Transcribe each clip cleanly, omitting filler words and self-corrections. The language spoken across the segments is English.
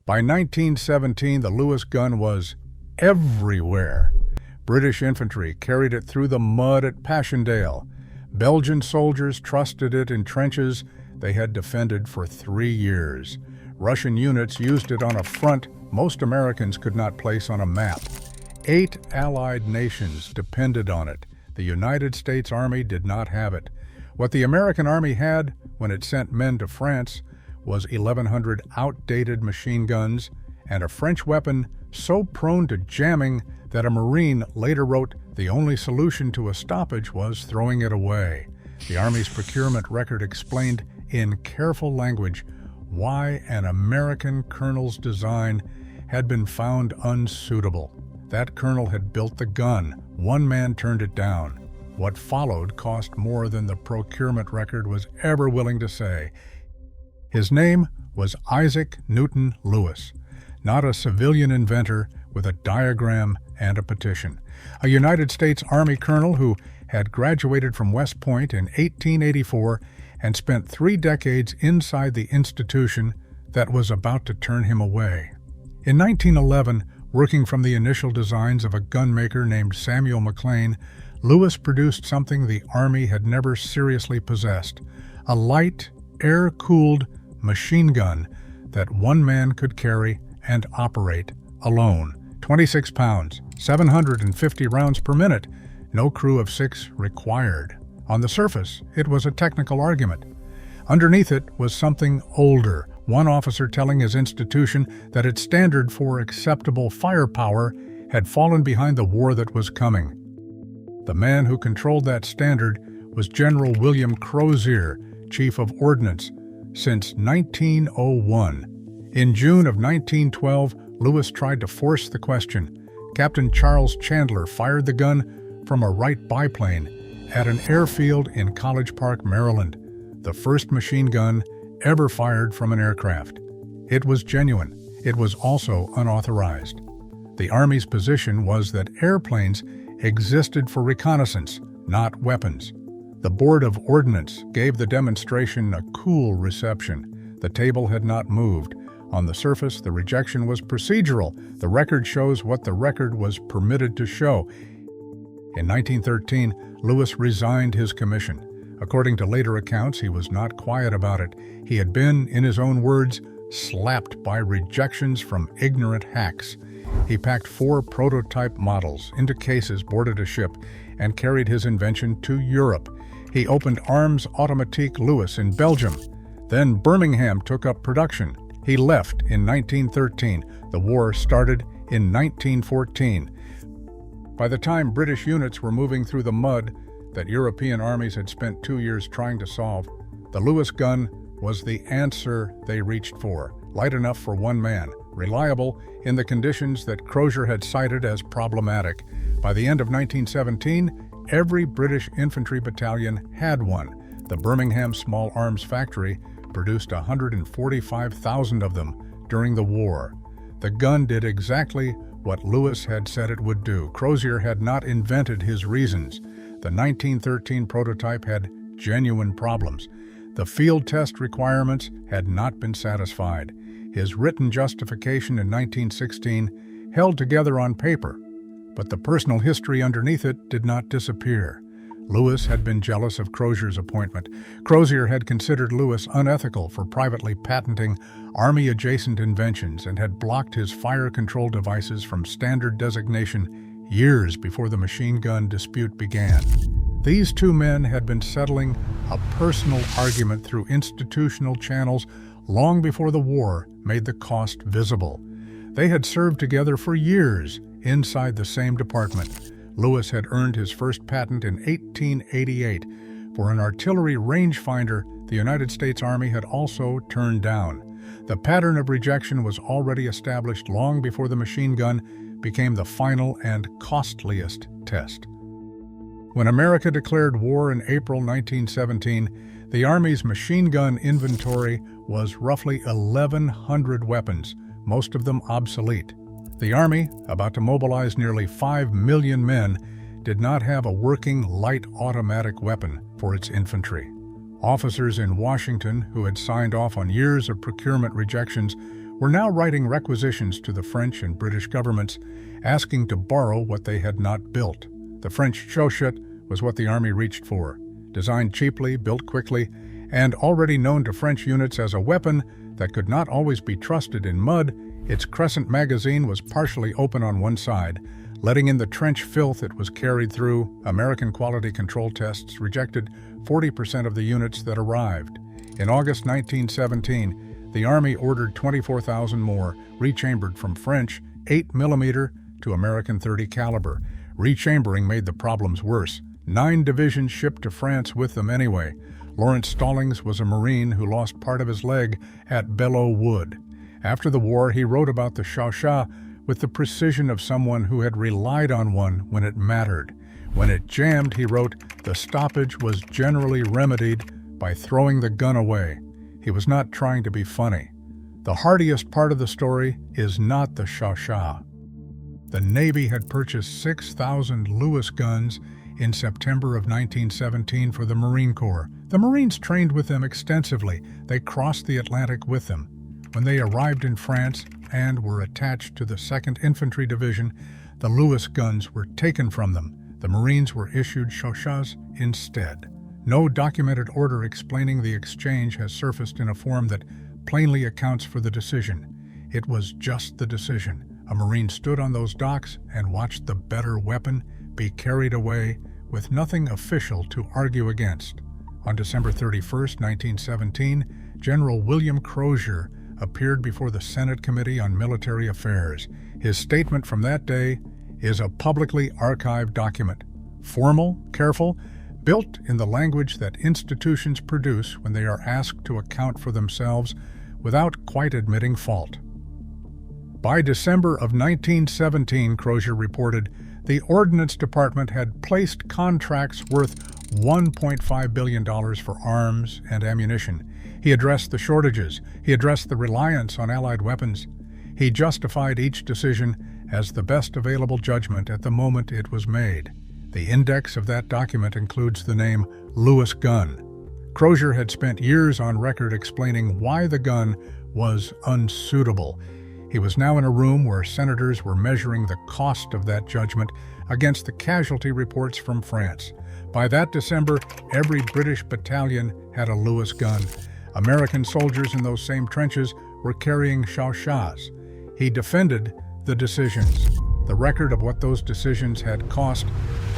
By 1917, the Lewis gun was everywhere. British infantry carried it through the mud at Passchendaele. Belgian soldiers trusted it in trenches they had defended for 3 years. Russian units used it on a front most Americans could not place on a map. 8 allied nations depended on it. The United States Army did not have it. What the American Army had when it sent men to France was 1,100 outdated machine guns and a French weapon so prone to jamming that a Marine later wrote the only solution to a stoppage was throwing it away. The Army's procurement record explained in careful language why an American colonel's design had been found unsuitable. That colonel had built the gun. One man turned it down. What followed cost more than the procurement record was ever willing to say. His name was Isaac Newton Lewis, not a civilian inventor with a diagram and a petition. A United States Army colonel who had graduated from West Point in 1884 and spent 3 decades inside the institution that was about to turn him away. In 1911, working from the initial designs of a gunmaker named Samuel McLean, Lewis produced something the Army had never seriously possessed: a light, air-cooled machine gun that one man could carry and operate alone. 26 pounds, 750 rounds per minute, no crew of 6 required. On the surface, it was a technical argument. Underneath it was something older, one officer telling his institution that its standard for acceptable firepower had fallen behind the war that was coming. The man who controlled that standard was General William Crozier, Chief of Ordnance, since 1901. In June of 1912, Lewis tried to force the question. Captain Charles Chandler fired the gun from a Wright biplane at an airfield in College Park, Maryland, the first machine gun ever fired from an aircraft. It was genuine. It was also unauthorized. The Army's position was that airplanes existed for reconnaissance, not weapons. The Board of Ordnance gave the demonstration a cool reception. The table had not moved. On the surface, the rejection was procedural. The record shows what the record was permitted to show. In 1913, Lewis resigned his commission. According to later accounts, he was not quiet about it. He had been, in his own words, slapped by rejections from ignorant hacks. He packed 4 prototype models into cases, boarded a ship, and carried his invention to Europe. He opened Arms Automatique Lewis in Belgium. Then Birmingham took up production. He left in 1913. The war started in 1914. By the time British units were moving through the mud that European armies had spent 2 years trying to solve, the Lewis gun was the answer they reached for. Light enough for one man, reliable in the conditions that Crozier had cited as problematic. By the end of 1917, every British infantry battalion had one. The Birmingham Small Arms Factory produced 145,000 of them during the war. The gun did exactly what Lewis had said it would do. Crozier had not invented his reasons. The 1913 prototype had genuine problems. The field test requirements had not been satisfied. His written justification in 1916 held together on paper, but the personal history underneath it did not disappear. Lewis had been jealous of Crozier's appointment. Crozier had considered Lewis unethical for privately patenting Army-adjacent inventions and had blocked his fire control devices from standard designation years before the machine gun dispute began. These 2 men had been settling a personal argument through institutional channels long before the war made the cost visible. They had served together for years inside the same department. Lewis had earned his first patent in 1888 for an artillery rangefinder the United States Army had also turned down. The pattern of rejection was already established long before the machine gun became the final and costliest test. When America declared war in April 1917, the Army's machine gun inventory was roughly 1,100 weapons, most of them obsolete. The Army, about to mobilize nearly 5 million men, did not have a working light automatic weapon for its infantry. Officers in Washington, who had signed off on years of procurement rejections, were now writing requisitions to the French and British governments, asking to borrow what they had not built. The French chauchat was what the army reached for. Designed cheaply, built quickly, and already known to French units as a weapon that could not always be trusted in mud, its crescent magazine was partially open on one side, letting in the trench filth it was carried through. American quality control tests rejected 40% of the units that arrived. In August 1917, the Army ordered 24,000 more, rechambered from French 8mm to American .30 caliber. Rechambering made the problems worse. 9 divisions shipped to France with them anyway. Lawrence Stallings was a Marine who lost part of his leg at Belleau Wood. After the war, he wrote about the chauchat with the precision of someone who had relied on one when it mattered. When it jammed, he wrote, the stoppage was generally remedied by throwing the gun away. He was not trying to be funny. The hardiest part of the story is not the chauchat. The Navy had purchased 6,000 Lewis guns in September of 1917 for the Marine Corps. The Marines trained with them extensively. They crossed the Atlantic with them. When they arrived in France and were attached to the 2nd Infantry Division, the Lewis guns were taken from them. The Marines were issued chauchats instead. No documented order explaining the exchange has surfaced in a form that plainly accounts for the decision. It was just the decision. A Marine stood on those docks and watched the better weapon be carried away with nothing official to argue against. On December 31, 1917, General William Crozier appeared before the Senate Committee on Military Affairs. His statement from that day is a publicly archived document. Formal, careful, built in the language that institutions produce when they are asked to account for themselves without quite admitting fault. By December of 1917, Crozier reported, the Ordnance Department had placed contracts worth $1.5 billion for arms and ammunition. He addressed the shortages. He addressed the reliance on Allied weapons. He justified each decision as the best available judgment at the moment it was made. The index of that document includes the name Lewis gun. Crozier had spent years on record explaining why the gun was unsuitable. He was now in a room where senators were measuring the cost of that judgment against the casualty reports from France. By that December, every British battalion had a Lewis gun. American soldiers in those same trenches were carrying chauchats. He defended the decisions. The record of what those decisions had cost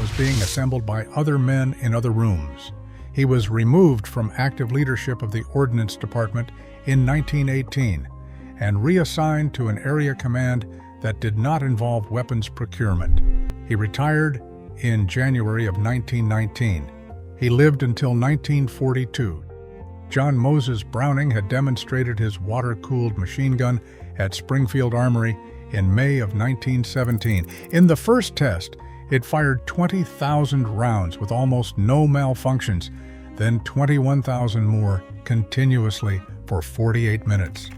was being assembled by other men in other rooms. He was removed from active leadership of the Ordnance Department in 1918 and reassigned to an area command that did not involve weapons procurement. He retired in January of 1919. He lived until 1942. John Moses Browning had demonstrated his water-cooled machine gun at Springfield Armory in May of 1917. In the first test, it fired 20,000 rounds with almost no malfunctions, then 21,000 more continuously for 48 minutes.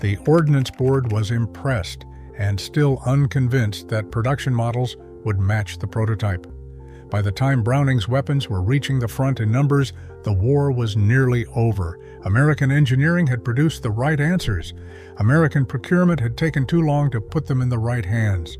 The Ordnance Board was impressed and still unconvinced that production models would match the prototype. By the time Browning's weapons were reaching the front in numbers, the war was nearly over. American engineering had produced the right answers. American procurement had taken too long to put them in the right hands.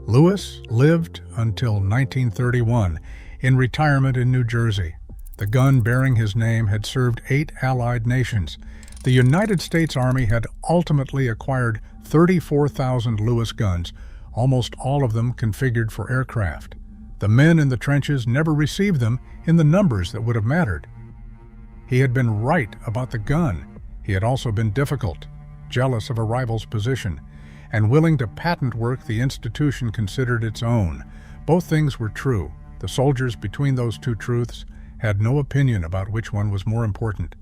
Lewis lived until 1931, in retirement in New Jersey. The gun bearing his name had served 8 Allied nations. The United States Army had ultimately acquired 34,000 Lewis guns, almost all of them configured for aircraft. The men in the trenches never received them in the numbers that would have mattered. He had been right about the gun. He had also been difficult, jealous of a rival's position, and willing to patent work the institution considered its own. Both things were true. The soldiers between those two truths had no opinion about which one was more important.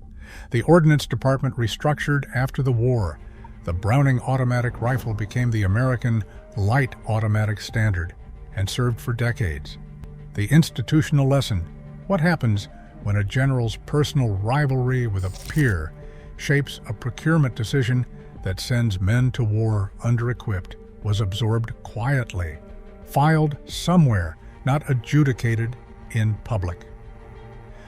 The Ordnance Department restructured after the war. The Browning automatic rifle became the American light automatic standard and served for decades. The institutional lesson, what happens when a general's personal rivalry with a peer shapes a procurement decision that sends men to war under-equipped, was absorbed quietly, filed somewhere, not adjudicated in public.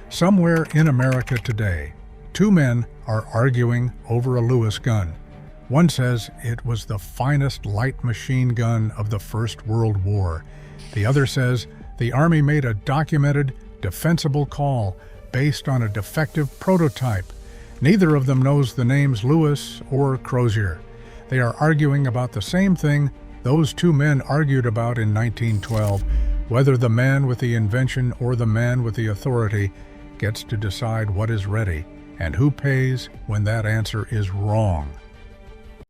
Somewhere in America today, 2 men are arguing over a Lewis gun. One says it was the finest light machine gun of the First World War. The other says the Army made a documented, defensible call based on a defective prototype. Neither of them knows the names Lewis or Crozier. They are arguing about the same thing those two men argued about in 1912, whether the man with the invention or the man with the authority gets to decide what is ready and who pays when that answer is wrong.